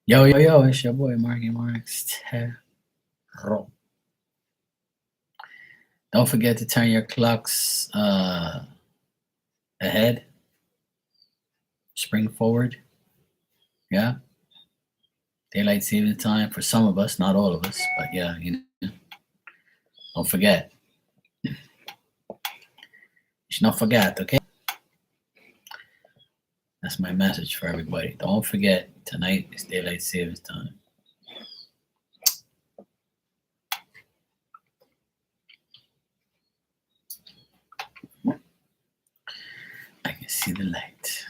Yo, yo, yo, it's your boy Marky Marks Terro. Don't forget to turn your clocks ahead, spring forward. Yeah. Daylight saving time for some of us, not all of us, but yeah, don't forget. You should not forget, okay? That's my message for everybody. Don't forget, tonight is daylight savings time. I can see the light.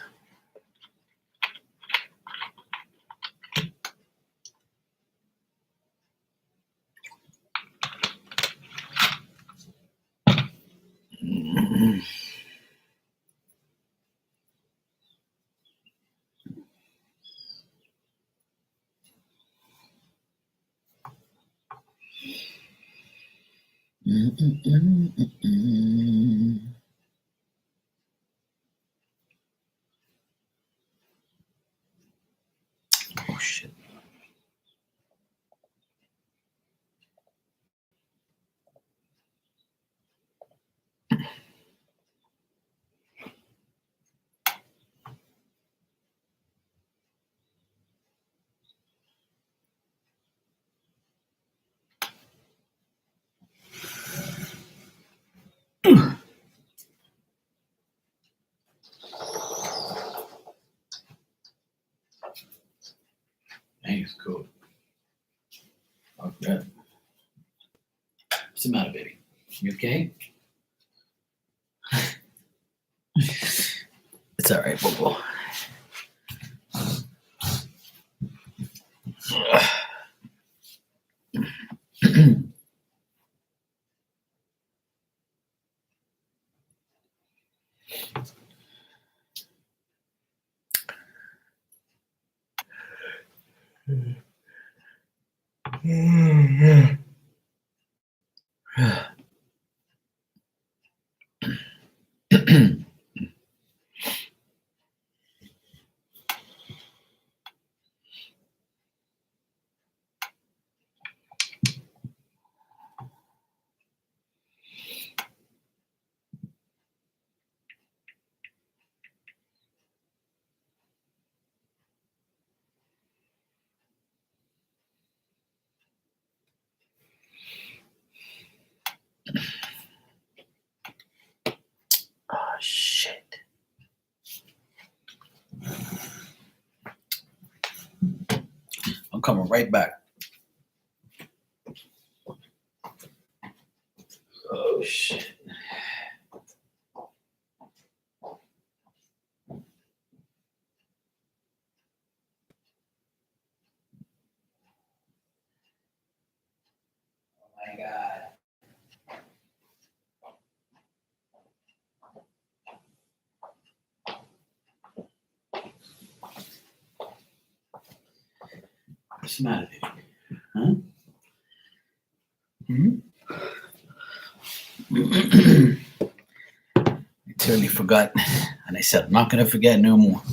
Mm. Oh shit. Thanks, cool. Okay. What's the matter, baby? You okay? It's all right, Bobo. Oh shit. I'm coming right back. Oh shit. Oh my god. What's the matter, baby? Huh? I totally forgot. And I said, I'm not going to forget no more. I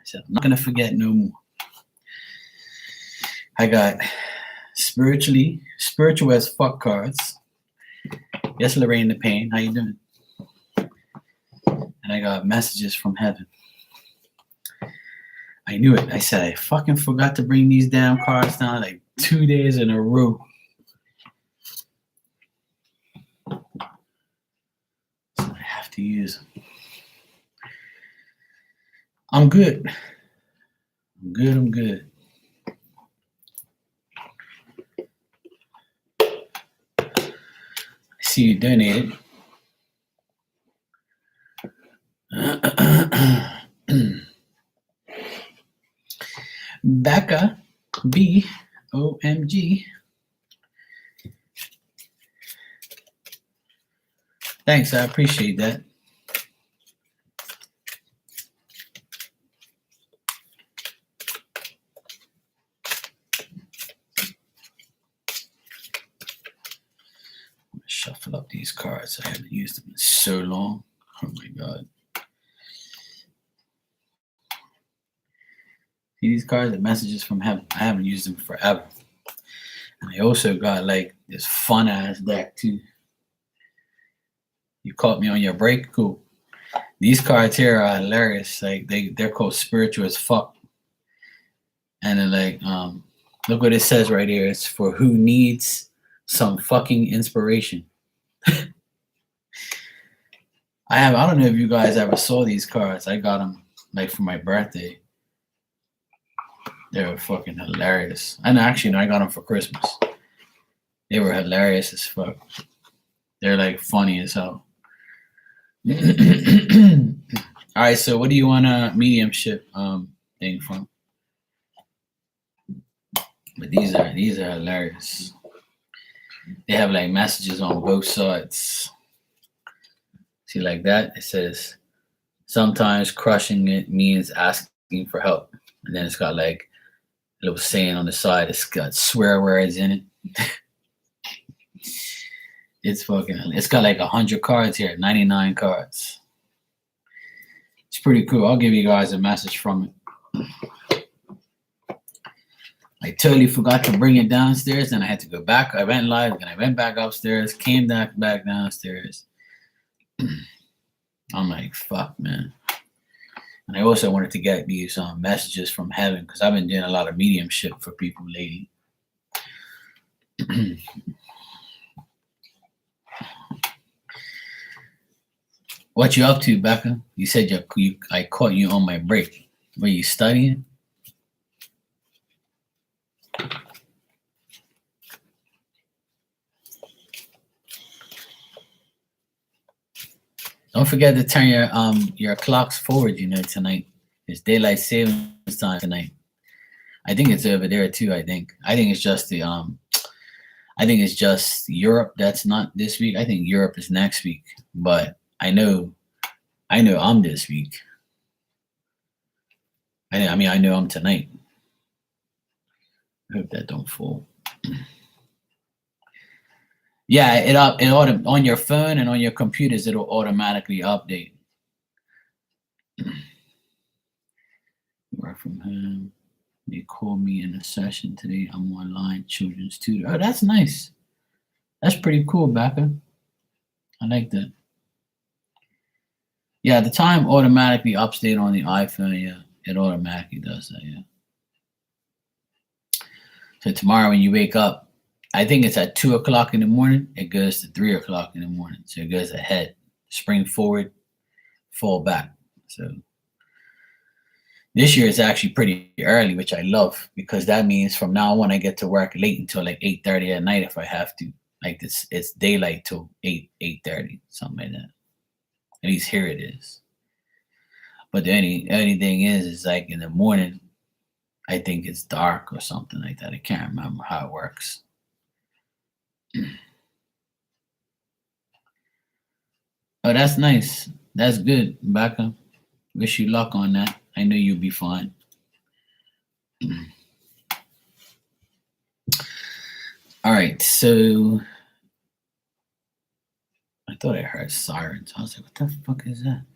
said, I'm not going to forget no more. I got spiritual as fuck cards. Yes, Lorraine the Pain. How you doing? And I got messages from heaven. I knew it. I said, I fucking forgot to bring these damn cards down like 2 days in a row. So I have to use them. I'm good. I'm good. I see you donated. Becca B OMG. Thanks, I appreciate that. Shuffle up these cards. I haven't used them in so long. Oh my god. See these cards, the messages from heaven. I haven't used them forever. And I also got like this fun ass deck too. You caught me on your break, cool. These cards here are hilarious. Like they're called spiritual as fuck. And then like look what it says right here. It's for who needs some fucking inspiration. I don't know if you guys ever saw these cards. I got them like for my birthday. They were fucking hilarious. And actually, no, I got them for Christmas. They were hilarious as fuck. They're like funny as hell. All right, so what do you want a mediumship thing from? But these are hilarious. They have like messages on both sides. See, like that, it says sometimes crushing it means asking for help. And then it's got like a little saying on the side. It's got swear words in it. It's got like 100 cards here, 99 cards. It's pretty cool. I'll give you guys a message from it. I totally forgot to bring it downstairs, and I had to go back. I went live, and I went back upstairs, came back downstairs. I'm like, fuck, man. And I also wanted to get these messages from heaven because I've been doing a lot of mediumship for people lately. What you up to, Becca? You said I caught you on my break. Were you studying? Don't forget to turn your clocks forward, tonight. It's daylight savings time tonight. I think it's over there too, I think it's just the I think it's just Europe that's not this week. I think Europe is next week. But I know I'm this week. I know I'm tonight. I hope that don't fall. Yeah, it on your phone and on your computers, it'll automatically update. Work from home. They called me in a session today. I'm online children's tutor. Oh, that's nice. That's pretty cool, Becca. I like that. Yeah, the time automatically update on the iPhone. Yeah, it automatically does that. Yeah. So tomorrow when you wake up, I think it's at 2 o'clock in the morning. It goes to 3 o'clock in the morning. So it goes ahead, spring forward, fall back. So this year is actually pretty early, which I love because that means from now on I get to work late until like 8:30 at night if I have to. Like it's daylight till 8:30, something like that. At least here it is. But the only thing is like in the morning, I think it's dark or something like that. I can't remember how it works. Oh, that's nice. That's good, Becca. Wish you luck on that. I know you'll be fine. All right, so I thought I heard sirens. I was like, what the fuck is that?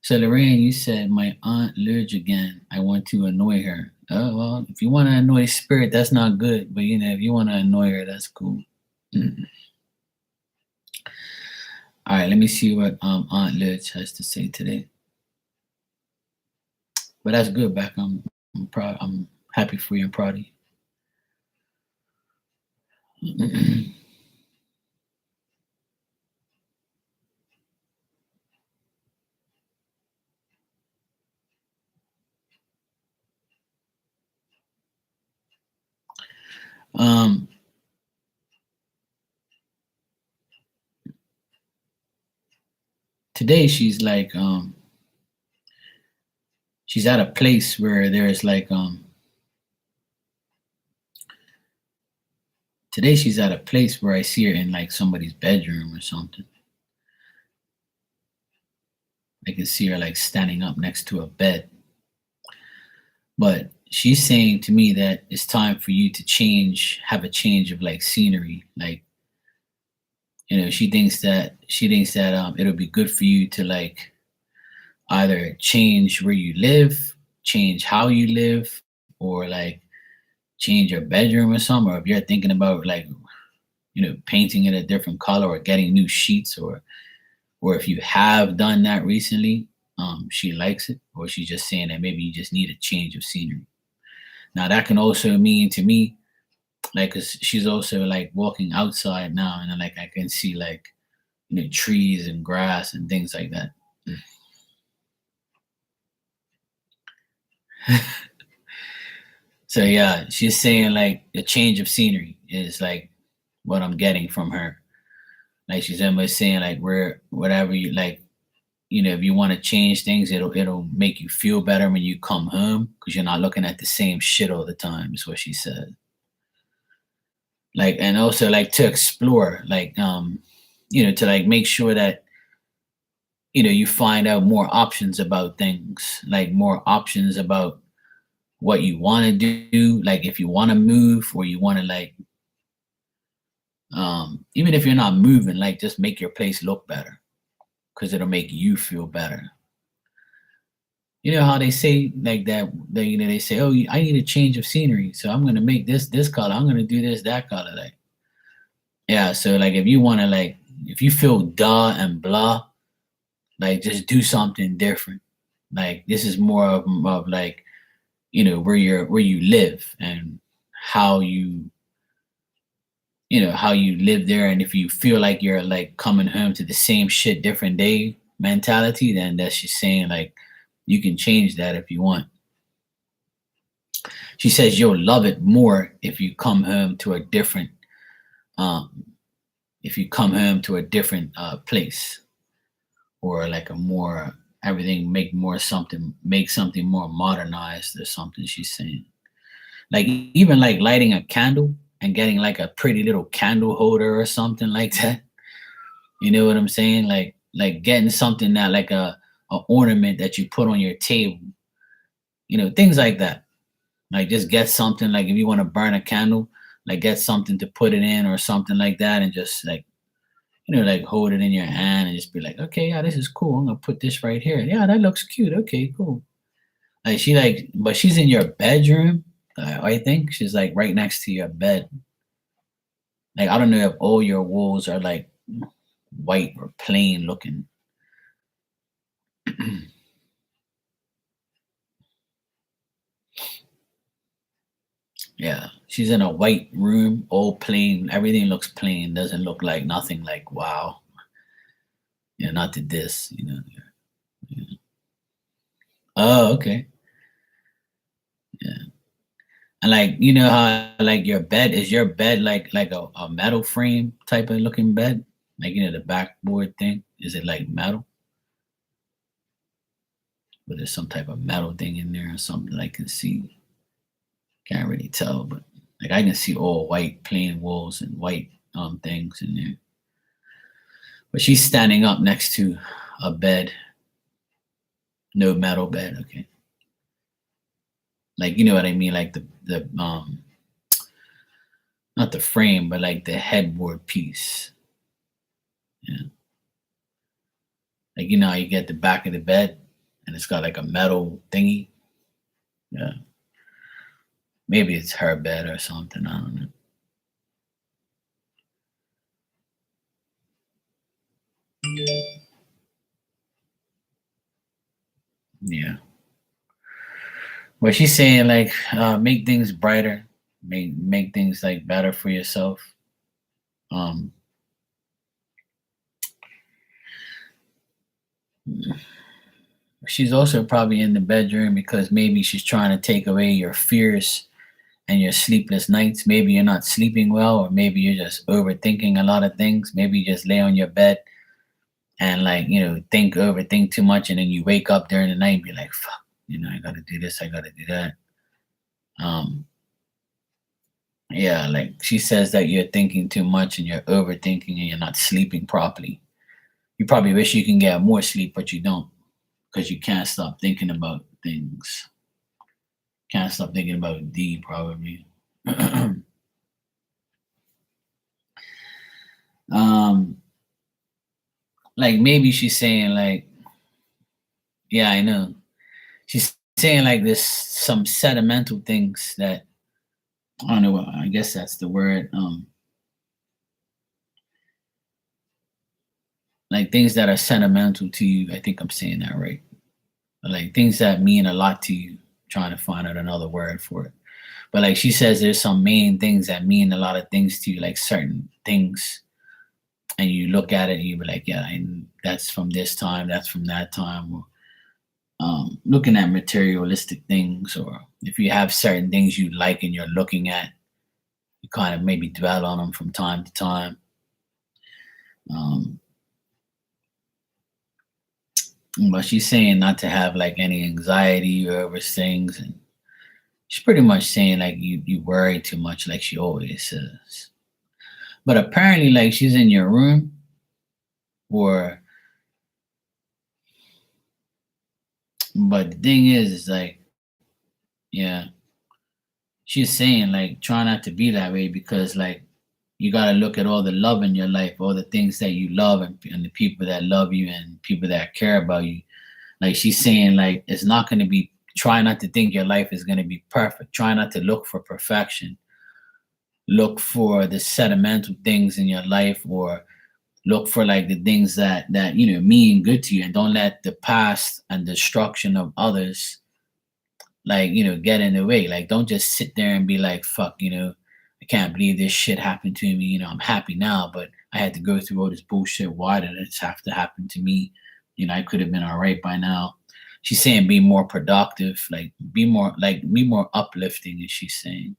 So Lorraine, you said my Aunt Lurge again. I want to annoy her. Oh, well, if you want to annoy spirit, that's not good. But if you want to annoy her, that's cool. All right, let me see what Aunt Lurge has to say today. But that's good, Beck. I'm proud. I'm happy for you and proud of you. Today she's like she's at a place where there's like today she's at a place where I see her in like somebody's bedroom or something. I can see her like standing up next to a bed. But she's saying to me that it's time for you to have a change of like scenery. Like, she thinks that it'll be good for you to like either change where you live change how you live, or like change your bedroom or something, or if you're thinking about like, painting it a different color or getting new sheets, or if you have done that recently, she likes it, or she's just saying that maybe you just need a change of scenery. Now that can also mean to me, like, 'cause she's also like walking outside now, and then, like, I can see like, trees and grass and things like that. So yeah, she's saying like a change of scenery is like what I'm getting from her. Like she's almost saying like, where whatever you like, if you want to change things, it'll make you feel better when you come home because you're not looking at the same shit all the time. Is what she said. Like, and also like to explore, like, to like make sure that you find out more options about things, like more options about what you want to do, like if you want to move or you want to like, even if you're not moving, like just make your place look better because it'll make you feel better. You know how they say like that, they say, oh, I need a change of scenery, so I'm going to make this color, I'm going to do this that color, like, yeah. So like if you want to like, if you feel duh and blah, like just do something different. Like this is more of like, where you live and how you how you live there. And if you feel like you're like coming home to the same shit different day mentality, then that's just saying like you can change that if you want. She says you'll love it more um if you come home to a different place, or like a more everything make something more modernized or something, she's saying. Like even like lighting a candle and getting like a pretty little candle holder or something like that. You know what I'm saying? Like getting something that like a ornament that you put on your table. Things like that. Like just get something, like if you want to burn a candle, like get something to put it in or something like that, and just like like hold it in your hand and just be like, okay, yeah, this is cool. I'm gonna put this right here. Yeah, that looks cute. Okay, cool. Like but she's in your bedroom. I think she's like right next to your bed. Like I don't know if all your walls are like white or plain looking. Yeah, she's in a white room, all plain. Everything looks plain. Doesn't look like nothing. Like wow, not to this. Yeah. Oh, okay. Yeah, and like how like your bed like a metal frame type of looking bed? Like the backboard thing. Is it like metal? But there's some type of metal thing in there or something that I can see. Can't really tell, but like I can see all white plain walls and white things in there. But she's standing up next to a bed, no metal bed. Okay, like you know what I mean, like the not the frame, but like the headboard piece. Yeah, like how you get the back of the bed and it's got like a metal thingy. Yeah, maybe it's her bed or something. I don't know. Yeah. Well, she's saying like make things brighter, make things like better for yourself. Um, she's also probably in the bedroom because maybe she's trying to take away your fears and your sleepless nights. Maybe you're not sleeping well, or maybe you're just overthinking a lot of things. Maybe you just lay on your bed and like overthink too much, and then you wake up during the night and be like, "Fuck, I gotta do this, I gotta do that." Um, yeah, like she says that you're thinking too much and you're overthinking and you're not sleeping properly. You probably wish you can get more sleep, but you don't because you can't stop thinking about things. Can't stop thinking about D probably. um, like maybe she's saying like, yeah, I know. She's saying like this some sentimental things that I don't know. I guess that's the word. Like things that are sentimental to you. I think I'm saying that right. Like things that mean a lot to you. Trying to find out another word for it. But like she says, there's some main things that mean a lot of things to you, like certain things, and you look at it and you be like, yeah, and that's from this time, that's from that time. Or looking at materialistic things, or if you have certain things you like and you're looking at, you kind of maybe dwell on them from time to time. Um, but she's saying not to have like any anxiety over things, and she's pretty much saying like you worry too much, like she always says. But apparently, like she's in your room, or but the thing is like, yeah, she's saying like try not to be that way because like you got to look at all the love in your life, all the things that you love, and the people that love you and people that care about you. Like she's saying, like it's not going to be. Try not to think your life is going to be perfect. Try not to look for perfection. Look for the sentimental things in your life, or look for like the things that mean good to you, and don't let the past and destruction of others like get in the way. Like don't just sit there and be like fuck, I can't believe this shit happened to me. I'm happy now, but I had to go through all this bullshit. Why did it have to happen to me? I could have been all right by now. She's saying be more productive, like be more uplifting, as she's saying,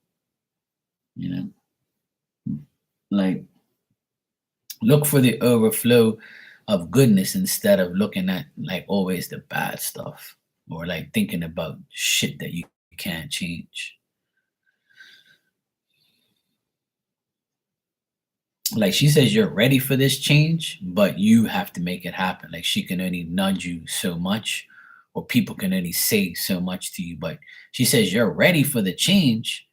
you know, like look for the overflow of goodness instead of looking at like always the bad stuff, or like thinking about shit that you can't change. Like she says you're ready for this change, but you have to make it happen. Like she can only nudge you so much, or people can only say so much to you. But she says you're ready for the change,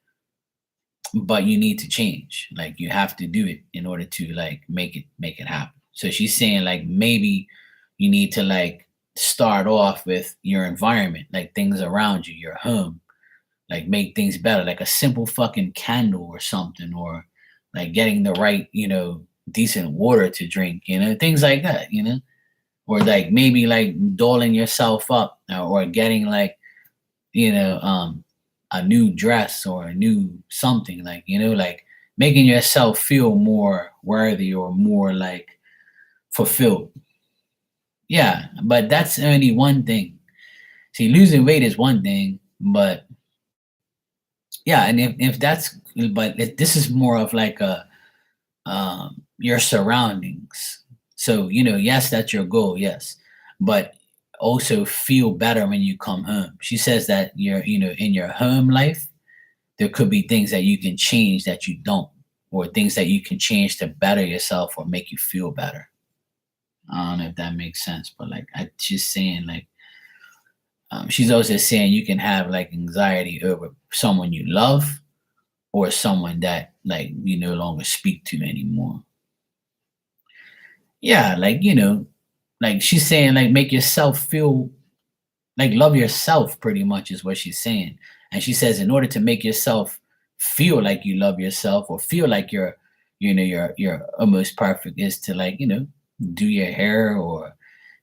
but you need to change. Like you have to do it in order to like make it happen. So she's saying like maybe you need to like start off with your environment, like things around you, your home, like make things better, like a simple fucking candle or something, or like getting the right, decent water to drink, things like that, or like maybe like doling yourself up, or getting like, a new dress or a new something, like, like making yourself feel more worthy or more like fulfilled. Yeah, but that's only one thing. See, losing weight is one thing, but yeah, and if that's, but this is more of like a your surroundings. So yes, that's your goal, yes, but also feel better when you come home. She says that in your home life, there could be things that you can change that you don't, or things that you can change to better yourself or make you feel better. I don't know if that makes sense, but like she's saying like she's also saying you can have like anxiety over someone you love, or someone that like you no longer speak to anymore. Yeah, like like she's saying like make yourself feel like love yourself, pretty much is what she's saying. And she says in order to make yourself feel like you love yourself, or feel like you're almost perfect, is to like do your hair, or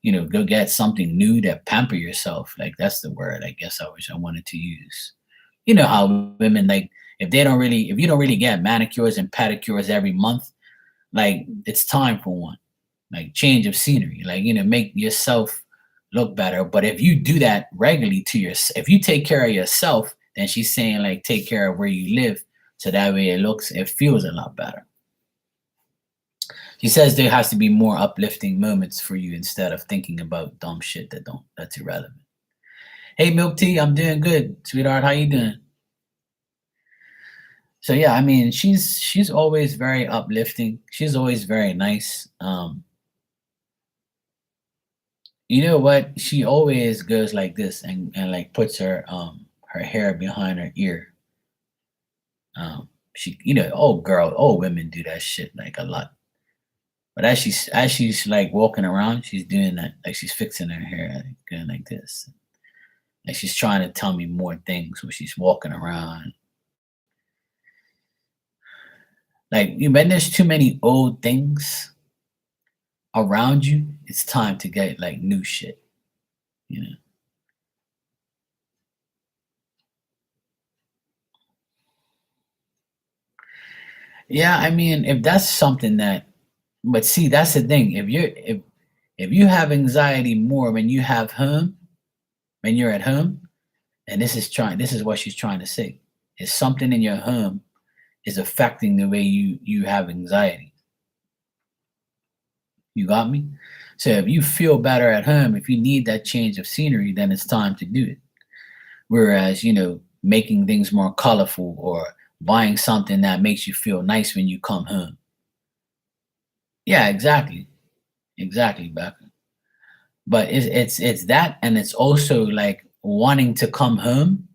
go get something new to pamper yourself. Like that's the word I guess I wish I wanted to use. You know how women, like if you don't really get manicures and pedicures every month, like it's time for one, like change of scenery, like make yourself look better. But if you do that regularly to yourself, if you take care of yourself, then she's saying like take care of where you live, so that way it feels a lot better. She says there has to be more uplifting moments for you instead of thinking about dumb shit that's irrelevant. Hey Milk Tea, I'm doing good, sweetheart. How you doing? So yeah, I mean, she's always very uplifting. She's always very nice. You know what? She always goes like this, and like puts her hair behind her ear. She old women do that shit like a lot. But as she's like walking around, she's doing that, like she's fixing her hair, like, going like this. Like she's trying to tell me more things when she's walking around. Like when there's too many old things around you, it's time to get like new shit, you know. Yeah, I mean, if that's something that, but see, that's the thing. If you have anxiety more when you have home, when you're at home, and this is what she's trying to say. Is something in your home is affecting the way you have anxiety. You got me? So if you feel better at home, if you need that change of scenery, then it's time to do it. Whereas, making things more colorful or buying something that makes you feel nice when you come home. Yeah, exactly. Exactly, Becca. But it's that, and it's also like wanting to come home,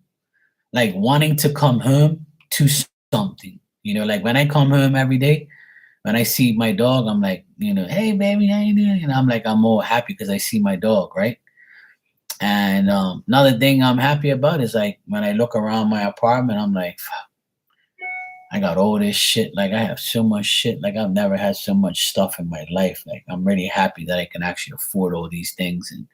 like wanting to come home to something. Like when I come home every day, when I see my dog, I'm like, hey baby, how you doing? I'm like, I'm all happy because I see my dog, right? And another thing I'm happy about is like when I look around my apartment, I'm like, "Fuck, I got all this shit. Like I have so much shit. Like I've never had so much stuff in my life. Like I'm really happy that I can actually afford all these things, and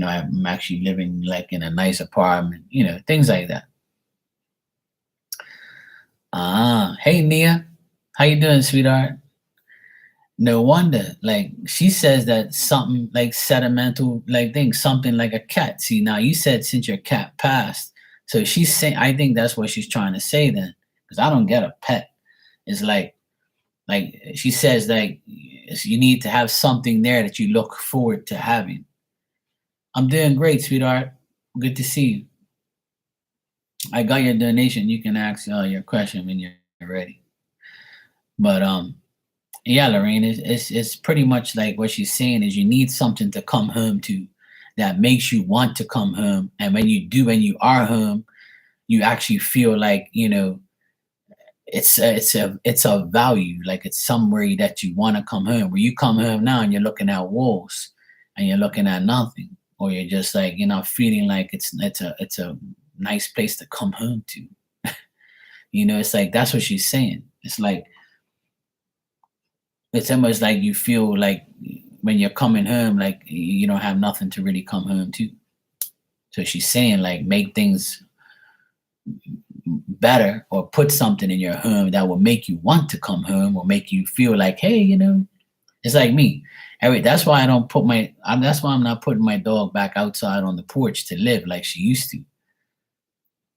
I'm actually living like in a nice apartment. Things like that. Hey Nia, how you doing, sweetheart? No wonder. Like she says that something like sentimental, like thing, something like a cat. See, now you said since your cat passed, so she's saying. I think that's what she's trying to say then, because I don't get a pet. It's like she says, like you need to have something there that you look forward to having. I'm doing great, sweetheart. Good to see you. I got your donation. You can ask your question when you're ready. But yeah, Lorraine, it's pretty much like what she's saying is you need something to come home to that makes you want to come home. And when you do, when you are home, you actually feel like, it's a value, like it's somewhere that you want to come home. Where you come home now and you're looking at walls and you're looking at nothing, or you're just like, feeling like it's a nice place to come home to. It's like that's what she's saying. It's like it's almost like you feel like when you're coming home, like you don't have nothing to really come home to. So she's saying like make things better or put something in your home that will make you want to come home or make you feel like, hey, it's like me. That's why I don't put that's why I'm not putting my dog back outside on the porch to live like she used to.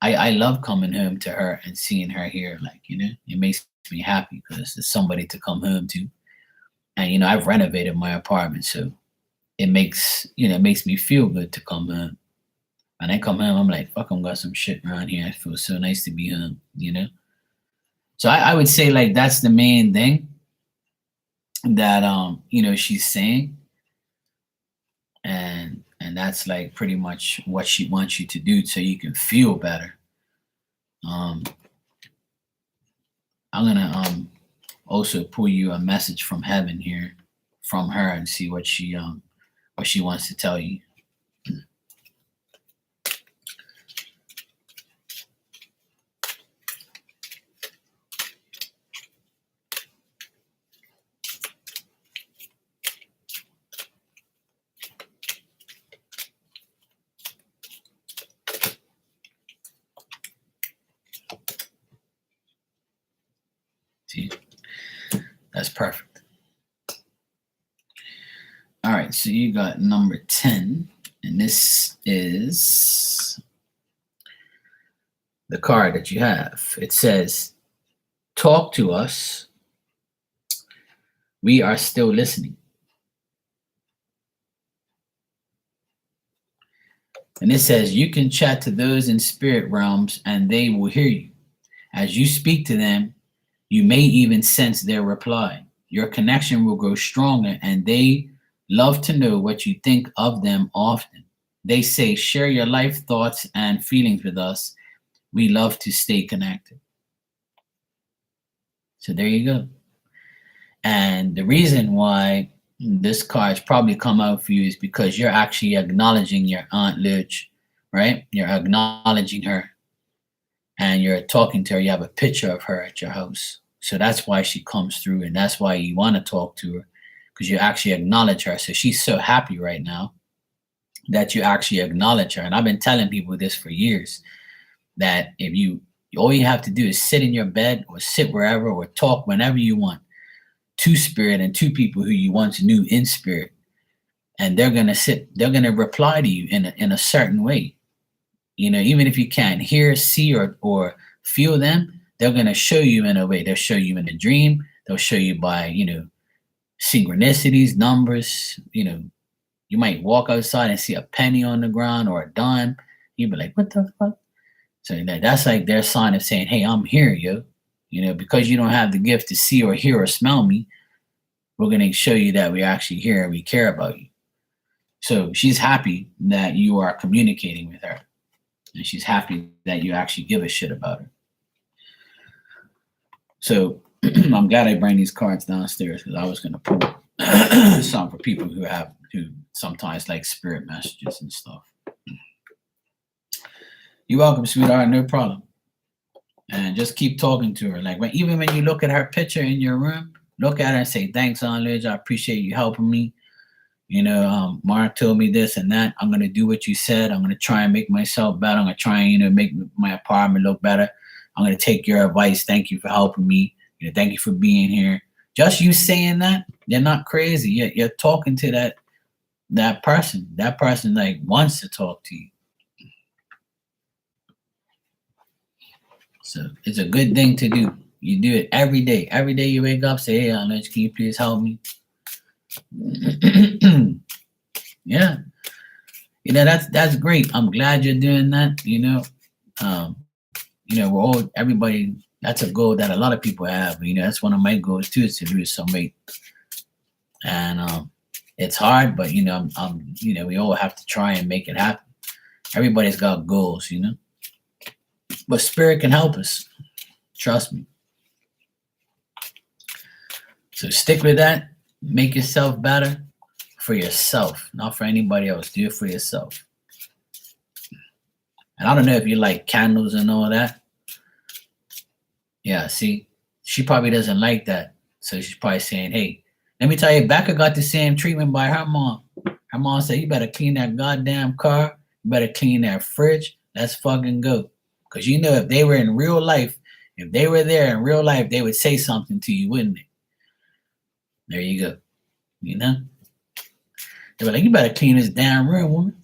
I love coming home to her and seeing her here. Like, it makes me happy because there's somebody to come home to. And I've renovated my apartment, so it makes me feel good to come home. When I come home, I'm like, fuck, I'm got some shit around here. It feels so nice to be home. So I would say like that's the main thing that she's saying. And that's like pretty much what she wants you to do so you can feel better. I'm gonna also pull you a message from heaven here from her and see what she wants to tell you. See, that's perfect. All right, so you got number 10, and this is the card that you have. It says, talk to us. We are still listening. And it says, you can chat to those in spirit realms and they will hear you. As you speak to them, you may even sense their reply. Your connection will grow stronger and they love to know what you think of them often. They say, share your life thoughts and feelings with us. We love to stay connected. So there you go. And the reason why this card's probably come out for you is because you're actually acknowledging your Aunt Luch right? You're acknowledging her and you're talking to her. You have a picture of her at your house. So that's why she comes through, and that's why you want to talk to her, because you actually acknowledge her. So she's so happy right now that you actually acknowledge her. And I've been telling people this for years, that if you all you have to do is sit in your bed or sit wherever or talk whenever you want to spirit and to people who you once knew in spirit, and they're gonna reply to you in a certain way. Even if you can't hear, see, or feel them, they're gonna show you in a way. They'll show you in a dream. They'll show you by synchronicities, numbers. You might walk outside and see a penny on the ground or a dime. You'd be like, "What the fuck?" So that's like their sign of saying, "Hey, I'm here, yo." Because you don't have the gift to see or hear or smell me, we're gonna show you that we actually here and we care about you. So she's happy that you are communicating with her, and she's happy that you actually give a shit about her. So I'm glad I bring these cards downstairs, because I was gonna pull some for people who sometimes like spirit messages and stuff. You're welcome, sweetheart. No problem. And just keep talking to her. Like even when you look at her picture in your room, look at her and say, "Thanks, Aunt Lidge. I appreciate you helping me. Mark told me this and that. I'm gonna do what you said. I'm gonna try and make myself better. I'm gonna try and make my apartment look better. I'm gonna take your advice. Thank you for helping me. Thank you for being here." Just you saying that, you're not crazy. You're talking to that person. That person like wants to talk to you. So it's a good thing to do. You do it every day. Every day you wake up, say, "Hey, Aunt Lidge, can you please help me?" Yeah. That's great. I'm glad you're doing that. We're all everybody. That's a goal that a lot of people have. That's one of my goals too, is to lose some weight. And it's hard, but we all have to try and make it happen. Everybody's got goals, but spirit can help us. Trust me. So stick with that. Make yourself better for yourself, not for anybody else. Do it for yourself. And I don't know if you like candles and all that. Yeah, see, she probably doesn't like that. So she's probably saying, "Hey, let me tell you, Becca got the same treatment by her mom. Her mom said, you better clean that goddamn car. You better clean that fridge. Let's fucking go." Because if they were in real life, if they were there in real life, they would say something to you, wouldn't they? There you go. They were like, "You better clean this damn room, woman."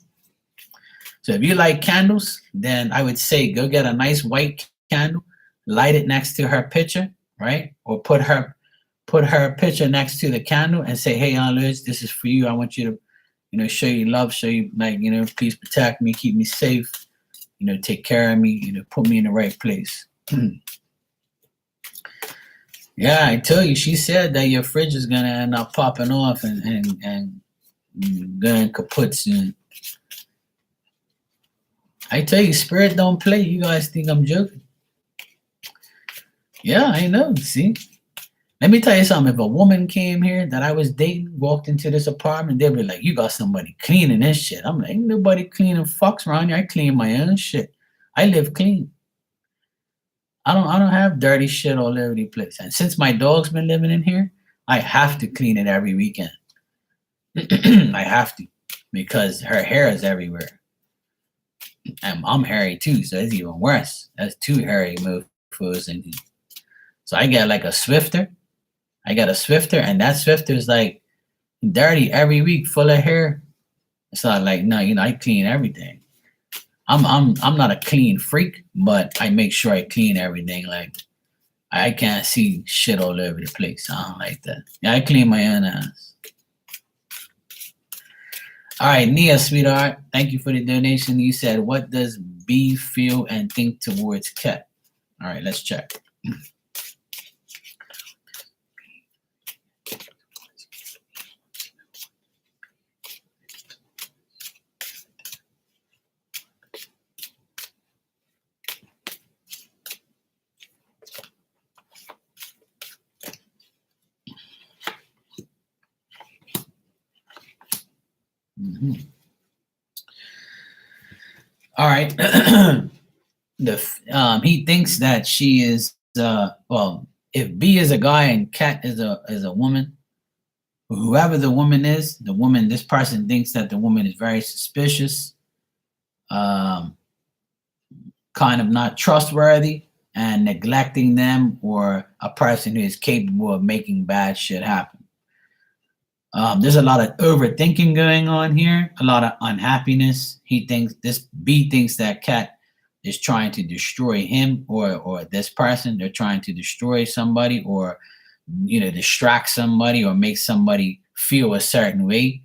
So if you like candles, then I would say go get a nice white candle, light it next to her picture, right? Or put her picture next to the candle and say, "Hey, Aunt Lidge, this is for you. I want you to, show you love, show you please protect me, keep me safe, take care of me, put me in the right place." Yeah, I tell you, she said that your fridge is gonna end up popping off and going kaput soon. I tell you, spirit don't play. You guys think I'm joking? Yeah, I know. See, let me tell you something. If a woman came here that I was dating, walked into this apartment, they'd be like, "You got somebody cleaning this shit." I'm like, "Ain't nobody cleaning fucks around here. I clean my own shit. I live clean. I don't have dirty shit all over the place." And since my dog's been living in here, I have to clean it every weekend. I have to, because her hair is everywhere. And I'm hairy too, so it's even worse. That's two hairy mofos in here. So I got like a Swifter. I got a Swifter, and that Swifter is like dirty every week, full of hair. So I'm like, no, I clean everything. I'm not a clean freak, but I make sure I clean everything. Like I can't see shit all over the place. I don't like that. Yeah, I clean my own ass. All right, Nia, sweetheart, thank you for the donation. You said, "What does B feel and think towards Ket?" All right, let's check. All right. He thinks that she is well, if B is a guy and Cat is a woman, whoever the woman is, this person thinks that the woman is very suspicious, um, kind of not trustworthy, and neglecting them, or a person who is capable of making bad shit happen. There's a lot of overthinking going on here, a lot of unhappiness. B thinks that Cat is trying to destroy him, or this person. They're trying to destroy somebody, or distract somebody, or make somebody feel a certain way,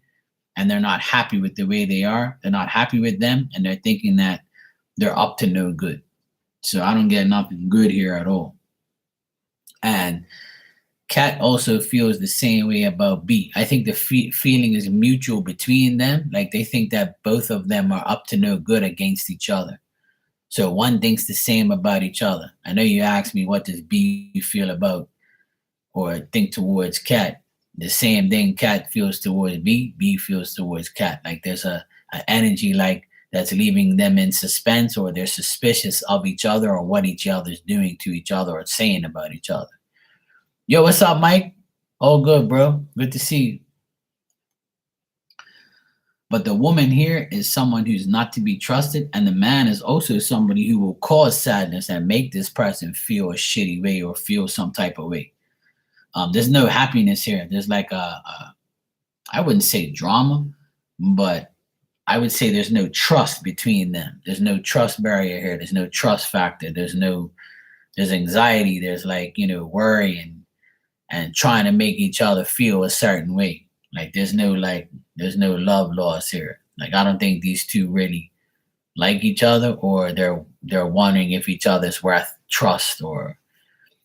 and they're not happy with the way they are. They're not happy with them, and they're thinking that they're up to no good. So I don't get nothing good here at all. And Cat also feels the same way about B. I think the feeling is mutual between them. Like, they think that both of them are up to no good against each other. So one thinks the same about each other. I know you asked me, what does B feel about or think towards Cat? The same thing Cat feels towards B, B feels towards Cat. Like, there's a energy like that's leaving them in suspense, or they're suspicious of each other, or what each other's doing to each other or saying about each other. Yo, what's up, Mike? All good, bro. Good to see you. But the woman here is someone who's not to be trusted, and the man is also somebody who will cause sadness and make this person feel a shitty way or feel some type of way. There's no happiness here. There's like I wouldn't say drama, but I would say there's no trust between them. There's no trust barrier here. There's no trust factor. There's anxiety. There's worry and trying to make each other feel a certain way. Like, there's no love lost here. Like, I don't think these two really like each other, or they're wondering if each other's worth trust, or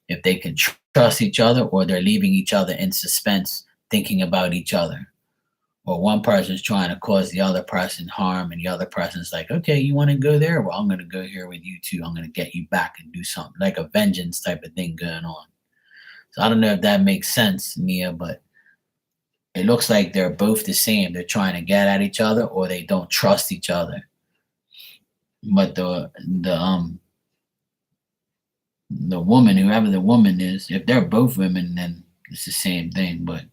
if they can trust each other, or they're leaving each other in suspense, thinking about each other. Or one person's trying to cause the other person harm, and the other person's like, okay, you want to go there? Well, I'm going to go here with you too. I'm going to get you back and do something, like a vengeance type of thing going on. So I don't know if that makes sense, Nia, but it looks like they're both the same. They're trying to get at each other, or they don't trust each other. But the woman, whoever the woman is, if they're both women, then it's the same thing. But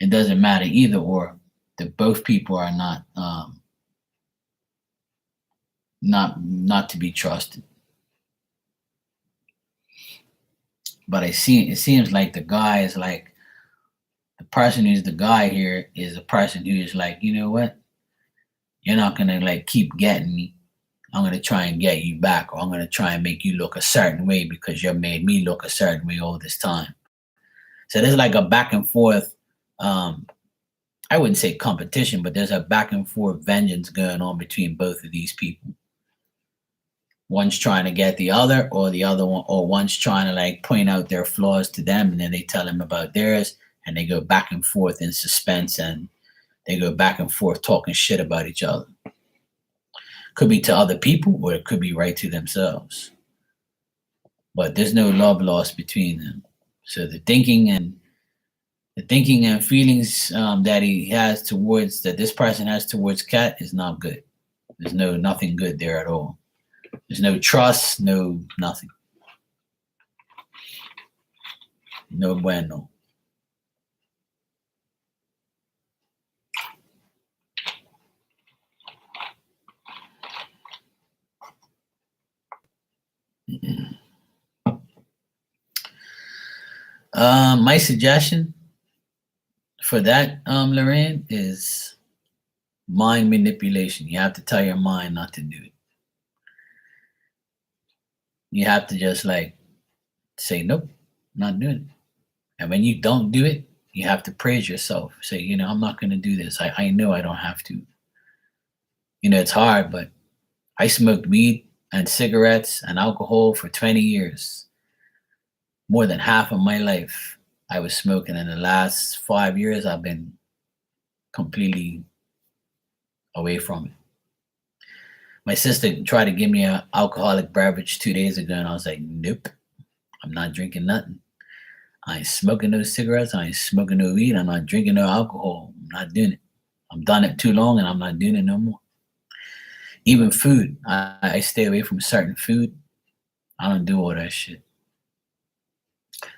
it doesn't matter either or. That both people are not to be trusted. But it seems like the guy is like, the person who's the guy here is a person who is like, you know what? You're not gonna like keep getting me. I'm gonna try and get you back, or I'm gonna try and make you look a certain way because you made me look a certain way all this time. So there's like a back and forth. I wouldn't say competition, but there's a back and forth vengeance going on between both of these people. One's trying to get the other, or the other one, or one's trying to like point out their flaws to them, and then they tell them about theirs, and they go back and forth in suspense, and they go back and forth talking shit about each other. Could be to other people, or it could be right to themselves. But there's no love lost between them. So the thinking and feelings that this person has towards Cat is not good. There's nothing good there at all. There's no trust, no nothing. No bueno. My suggestion for that, Lorraine, is mind manipulation. You have to tell your mind not to do it. You have to just like say, nope, not doing it. And when you don't do it, you have to praise yourself. Say, I'm not going to do this. I know I don't have to. It's hard, but I smoked weed and cigarettes and alcohol for 20 years. More than half of my life I was smoking. In the last 5 years, I've been completely away from it. My sister tried to give me an alcoholic beverage 2 days ago, and I was like, nope, I'm not drinking nothing. I ain't smoking no cigarettes. I ain't smoking no weed. I'm not drinking no alcohol. I'm not doing it. I've done it too long, and I'm not doing it no more. Even food, I stay away from certain food. I don't do all that shit.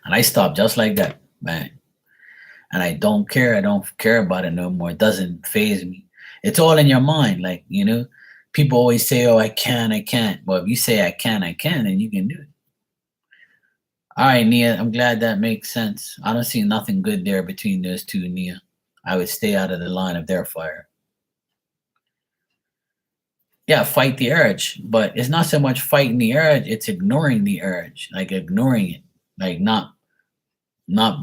And I stopped just like that, man. And I don't care. I don't care about it no more. It doesn't phase me. It's all in your mind. Like, people always say, oh, I can, I can't. Well, if you say I can, then you can do it. All right, Nia, I'm glad that makes sense. I don't see nothing good there between those two, Nia. I would stay out of the line of their fire. Yeah, fight the urge, but it's not so much fighting the urge, it's ignoring the urge, like ignoring it, like not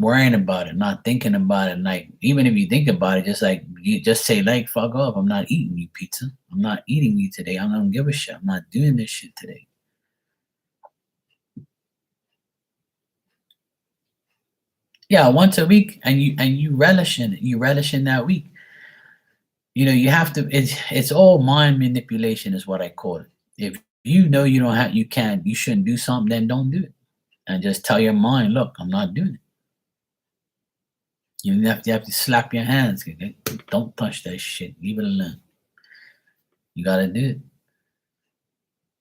worrying about it, not thinking about it. Like, even if you think about it, just like you just say, like, fuck off, I'm not eating you pizza. I'm not eating you today. I don't give a shit. I'm not doing this shit today. Yeah, once a week, and you relish in it. You relish in that week. You have to. It's all mind manipulation, is what I call it. If you know you don't have, you shouldn't do something, then don't do it, and just tell your mind, look, I'm not doing it. You have to slap your hands. Okay? Don't touch that shit. Leave it alone. You gotta do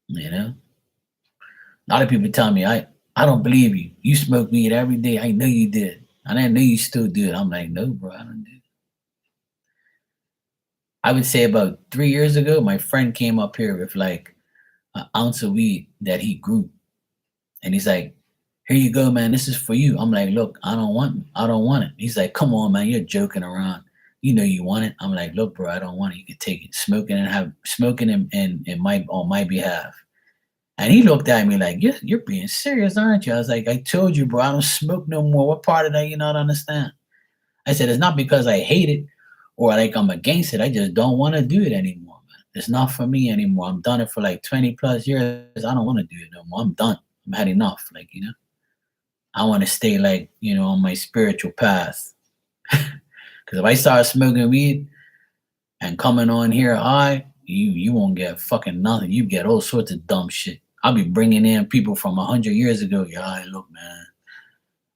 it. A lot of people tell me, I don't believe you. You smoke weed every day. I know you did. And I know you still do it. I'm like, no, bro, I don't do it. I would say about 3 years ago, my friend came up here with like an ounce of weed that he grew. And he's like, here you go, man. This is for you. I'm like, look, I don't want it. He's like, come on, man. You're joking around. You know you want it. I'm like, look, bro, I don't want it. You can take it. Smoking on my behalf. And he looked at me like, you're being serious, aren't you? I was like, I told you, bro, I don't smoke no more. What part of that you not understand? I said, it's not because I hate it or like I'm against it. I just don't want to do it anymore, man. It's not for me anymore. I'm done it for like 20 plus years. I don't want to do it no more. I'm done. I've had enough. Like, I want to stay like, on my spiritual path. Because if I start smoking weed and coming on here high, you won't get fucking nothing. You get all sorts of dumb shit. I'll be bringing in people from 100 years ago. Yeah, look, man.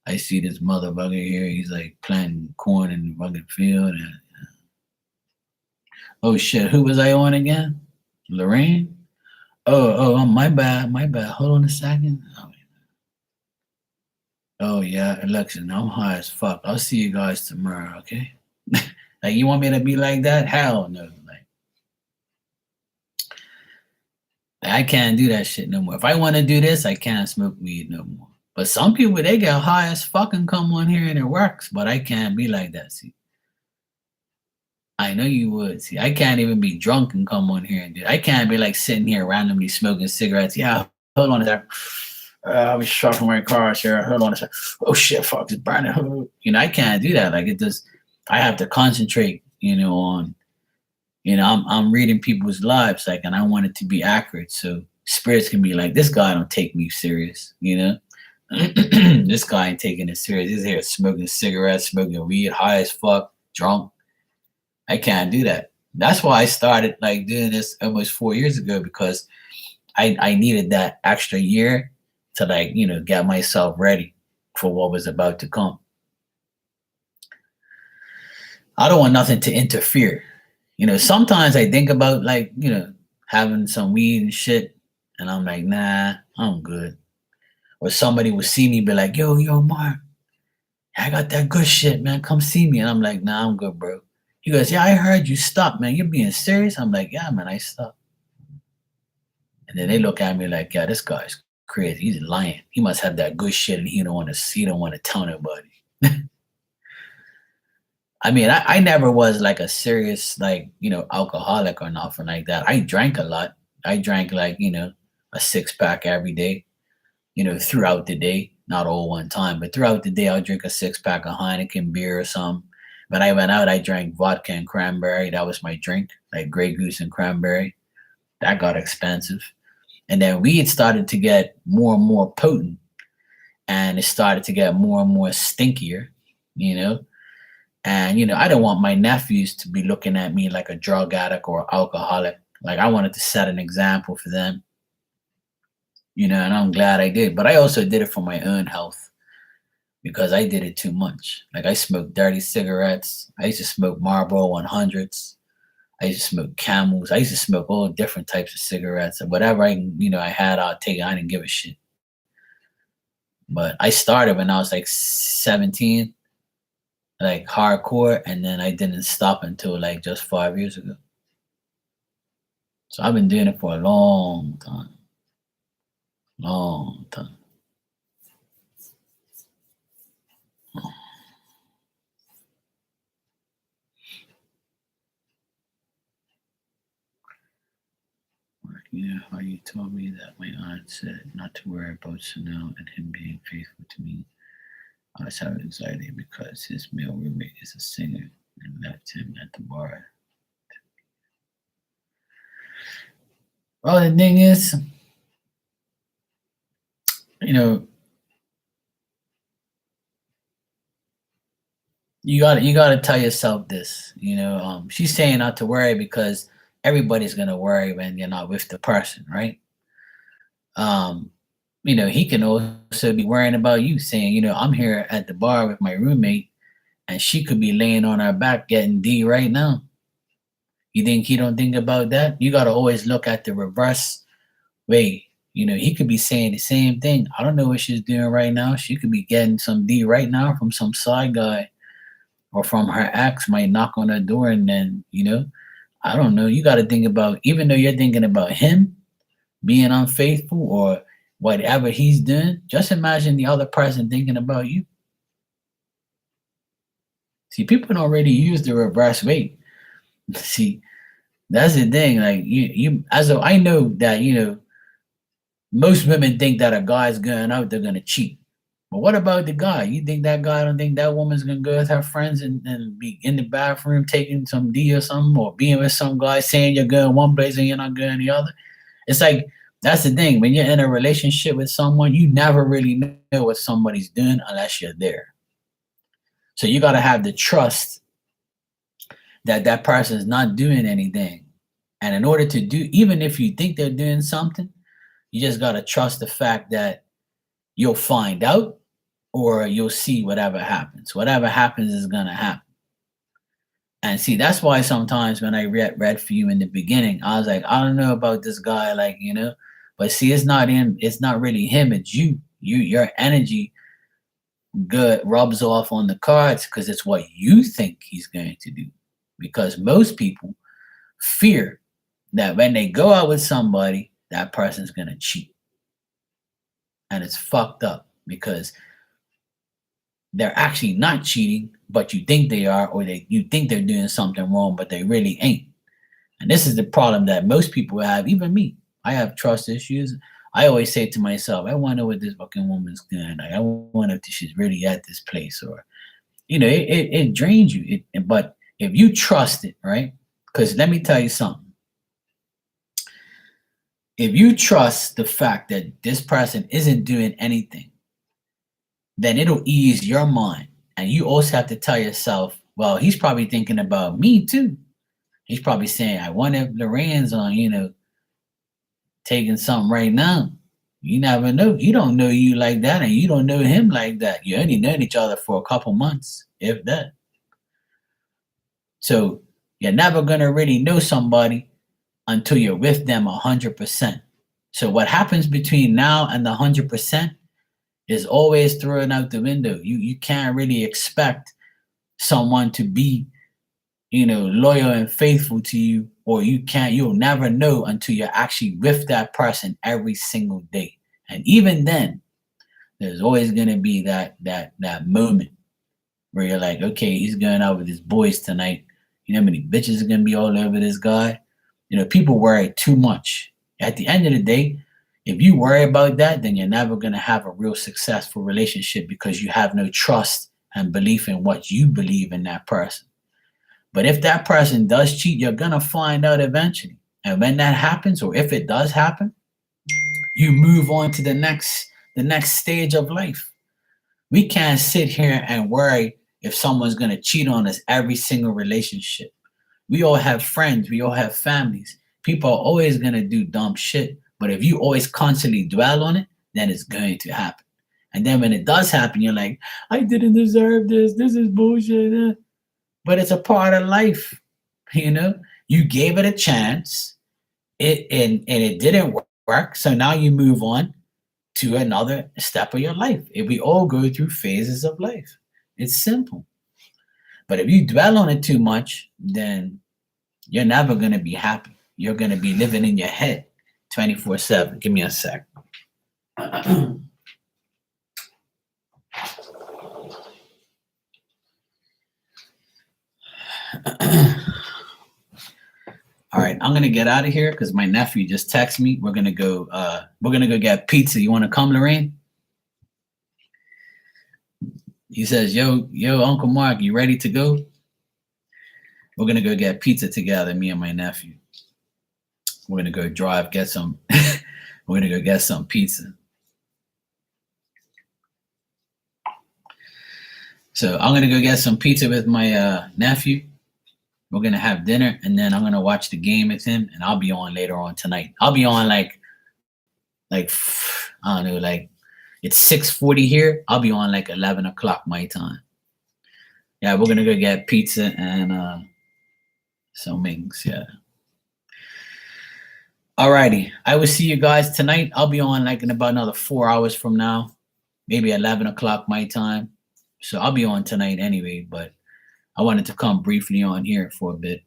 I see this motherfucker here. He's like planting corn in the fucking field. And, oh shit, who was I on again? Lorraine? Oh, my bad. Hold on a second. Oh yeah, election. I'm high as fuck. I'll see you guys tomorrow, okay? Like, you want me to be like that? Hell no. Like, I can't do that shit no more. If I want to do this, I can't smoke weed no more. But some people, they get high as fuck and come on here and it works. But I can't be like that. See, I know you would. See, I can't even be drunk and come on here and do it. I can't be like sitting here randomly smoking cigarettes. Yeah, hold on a sec. I was shuffling my car here. Hold on a sec. Oh shit, fuck, it's burning. I can't do that. Like, it just, I have to concentrate, on, I'm reading people's lives, like, and I want it to be accurate. So spirits can be like, this guy don't take me serious, this guy ain't taking it serious. He's here smoking cigarettes, smoking weed, high as fuck, drunk. I can't do that. That's why I started like doing this almost 4 years ago, because I needed that extra year to like, get myself ready for what was about to come. I don't want nothing to interfere. Sometimes I think about like, having some weed and shit, and I'm like, nah, I'm good. Or somebody would see me, be like, yo, Mark, I got that good shit, man. Come see me. And I'm like, nah, I'm good, bro. He goes, yeah, I heard you stopped, man. You're being serious? I'm like, yeah, man, I stopped. And then they look at me like, yeah, this guy's crazy. He's lying. He must have that good shit and he don't want to tell nobody. I mean, I never was like a serious, like, alcoholic or nothing like that. I drank a lot. I drank like, a 6-pack every day, throughout the day, not all one time, but throughout the day, I'll drink a 6-pack of Heineken beer or something. When I went out, I drank vodka and cranberry. That was my drink, like Grey Goose and cranberry. That got expensive. And then weed started to get more and more potent, and it started to get more and more stinkier, And, I don't want my nephews to be looking at me like a drug addict or alcoholic. Like, I wanted to set an example for them, and I'm glad I did. But I also did it for my own health, because I did it too much. Like, I smoked dirty cigarettes. I used to smoke Marlboro 100s. I used to smoke Camels. I used to smoke all different types of cigarettes and whatever I had, I'll take it. I didn't give a shit. But I started when I was like 17, like hardcore, and then I didn't stop until like just 5 years ago. So I've been doing it for a long time. Long time. You know how you told me that my aunt said not to worry about Sunil and him being faithful to me. I was having anxiety because his male roommate is a singer and left him at the bar. Well, the thing is, you know, you gotta tell yourself this. She's saying not to worry because everybody's gonna worry when you're not with the person, right? Um, he can also be worrying about you, saying, I'm here at the bar with my roommate, and she could be laying on her back getting D right now. You think he don't think about that? You gotta always look at the reverse way. He could be saying the same thing. I don't know what she's doing right now. She could be getting some D right now from some side guy or from her ex might knock on her door and then, I don't know. You got to think about, even though you're thinking about him being unfaithful or whatever he's doing, just imagine the other person thinking about you. See, people don't really use the reverse way. See, that's the thing. Like I know that, most women think that a guy's going out, they're going to cheat. But what about the guy? You think that guy don't think that woman's gonna go with her friends and be in the bathroom taking some D or something, or being with some guy saying you're going one place and you're not going the other? It's like that's the thing. When you're in a relationship with someone, you never really know what somebody's doing unless you're there. So you gotta have the trust that that person's not doing anything. And in order to do, even if you think they're doing something, you just gotta trust the fact that you'll find out or you'll see whatever happens. Whatever happens is gonna happen. And see, that's why sometimes when I read for you in the beginning, I was like, I don't know about this guy, like, but see, it's not him, it's not really him, it's you. Your energy good rubs off on the cards because it's what you think he's going to do. Because most people fear that when they go out with somebody, that person's gonna cheat. And it's fucked up because they're actually not cheating, but you think they are, or you think they're doing something wrong, but they really ain't. And this is the problem that most people have, even me. I have trust issues. I always say to myself, I wonder what this fucking woman's doing. Like, I wonder if she's really at this place, or it drains you. But if you trust it, right? Because let me tell you something. If you trust the fact that this person isn't doing anything, then it'll ease your mind. And you also have to tell yourself, well, he's probably thinking about me too. He's probably saying, I wonder if Lorraine's on, taking something right now. You never know. He don't know you like that, and you don't know him like that. You only known each other for a couple months, if that. So you're never gonna really know somebody until you're with them 100%. So what happens between now and the 100% is always thrown out the window. You can't really expect someone to be, loyal and faithful to you, or you'll never know until you're actually with that person every single day. And even then, there's always gonna be that moment where you're like, okay, he's going out with his boys tonight. You know how many bitches are gonna be all over this guy? People worry too much. At the end of the day, if you worry about that, then you're never going to have a real successful relationship because you have no trust and belief in what you believe in that person. But if that person does cheat, you're going to find out eventually. And when that happens, or if it does happen, you move on to the next stage of life. We can't sit here and worry if someone's going to cheat on us every single relationship. We all have friends. We all have families. People are always going to do dumb shit. But if you always constantly dwell on it, then it's going to happen. And then when it does happen, you're like, I didn't deserve this. This is bullshit. But it's a part of life. You gave it a chance. And it didn't work. So now you move on to another step of your life. If we all go through phases of life, it's simple. But if you dwell on it too much, then you're never going to be happy. You're going to be living in your head 24/7. Give me a sec. All right, I'm gonna get out of here because my nephew just texted me. We're gonna go get pizza. You want to come, Lorraine? He says, yo, Uncle Mark, you ready to go? We're gonna go get pizza together, me and my nephew. We're gonna go drive, get some. We're gonna go get some pizza. So I'm gonna go get some pizza with my nephew. We're gonna have dinner, and then I'm gonna watch the game with him, and I'll be on later on tonight. I'll be on like I don't know, like it's 6:40 here. I'll be on like 11 o'clock my time. Yeah, we're gonna go get pizza and some wings. Yeah. Alrighty, I will see you guys tonight. I'll be on like in about another 4 hours from now, maybe 11 o'clock my time. So I'll be on tonight anyway, but I wanted to come briefly on here for a bit.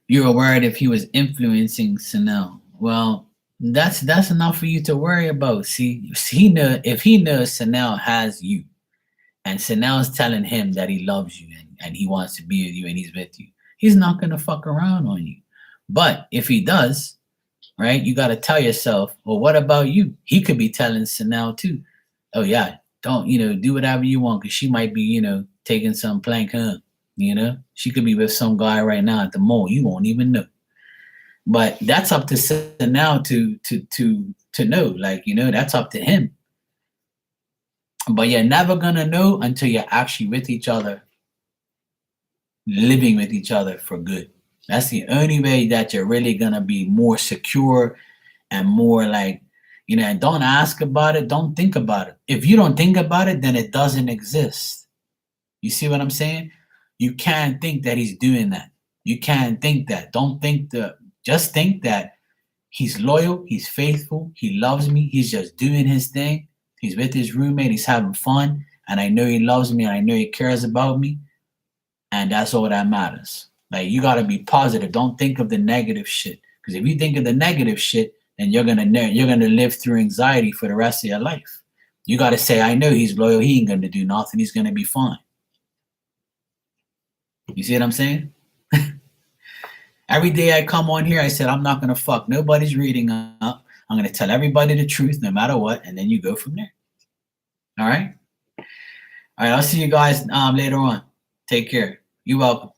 You were worried if he was influencing Sanel. Well, that's enough for you to worry about. See, if he knows Sanel has you, and Sanel is telling him that he loves you and he wants to be with you and he's with you, he's not gonna fuck around on you. But if he does, right, you got to tell yourself, well, what about you? He could be telling Sanel too, oh yeah, don't, do whatever you want because she might be, taking some plank, huh? She could be with some guy right now at the mall. You won't even know. But that's up to Sanel to know, like, that's up to him. But you're never gonna know until you're actually with each other, living with each other for good. That's the only way that you're really gonna be more secure and more like, and don't ask about it, don't think about it. If you don't think about it, then it doesn't exist. You see what I'm saying? You can't think that he's doing that. You can't think that. Don't think that. Just think that he's loyal, he's faithful, he loves me, he's just doing his thing. He's with his roommate, he's having fun, and I know he loves me and I know he cares about me. And that's all that matters. Like, you gotta be positive. Don't think of the negative shit. Because if you think of the negative shit, then you're gonna live through anxiety for the rest of your life. You gotta say, I know he's loyal, he ain't gonna do nothing, he's gonna be fine. You see what I'm saying? Every day I come on here, I said, I'm not gonna fuck nobody's reading up. I'm gonna tell everybody the truth no matter what, and then you go from there. All right? All right, I'll see you guys later on. Take care. You're welcome.